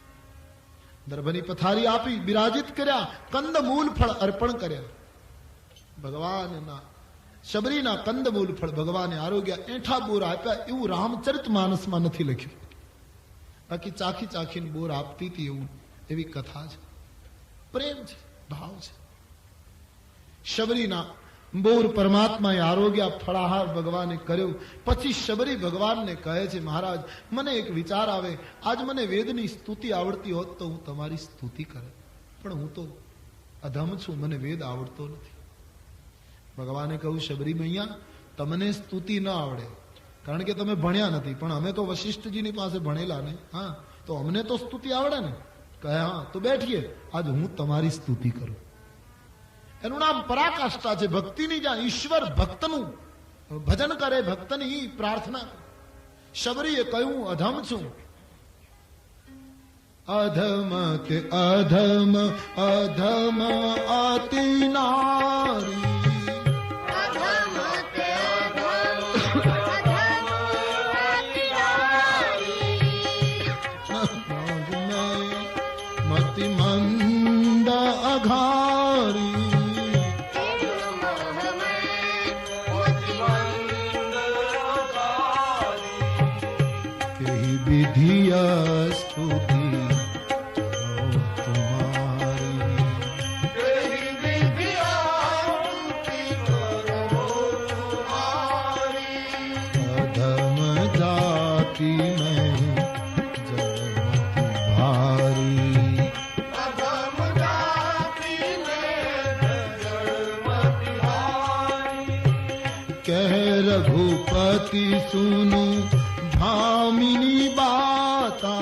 Speaker 1: દર્ભની પથારી આપી, બિરાજિત કર્યા, કંદ મૂલ ફળ અર્પણ કર્યા. ભગવાનના શબરીના કંદ મૂલ ફળ ભગવાને આરોગ્ય એઠા બોર આપ્યા. એવું રામચરિત માનસમાં નથી લખ્યું. બાકી ચાખી ચાખીને બોર આપતી હતી એવું એવી કથા છે. પ્રેમ છે, ભાવ છે. શબરીના બોર પરમાત્માએ આરોગ્ય ફળાહાર ભગવાને કર્યો. પછી શબરી ભગવાનને કહે છે મહારાજ મને એક વિચાર આવે, આજ મને વેદની સ્તુતિ આવડતી હોત તો હું તમારી સ્તુતિ કરે, પણ હું તો અધમ છું, મને વેદ આવડતો નથી. ભગવાને કહ્યું શબરી મૈયા તમને સ્તુતિ ન આવડે કારણ કે તમે ભણ્યા નથી, પણ અમે તો વશિષ્ઠજીની પાસે ભણેલા ને. હા તો અમને તો સ્તુતિ આવડે ને. કહે હા તો બેઠીએ, આજ હું તમારી સ્તુતિ કરું. એનું નામ પરાકાષ્ઠા છે. ભક્તિની જ્યાં ઈશ્વર ભક્તનું ભજન કરે, ભક્તની પ્રાર્થના કરે. શબરીએ કહ્યું અધમ છું. અધમ તે અધમ અધમ અતિ નારી. મતિ મંદ અઘારી. વિધિય સ્તુતિ તમારી. અધમ જાતિ મેં જન્મતી ભારી. कह रघुपति सुनु भामिनी बाता।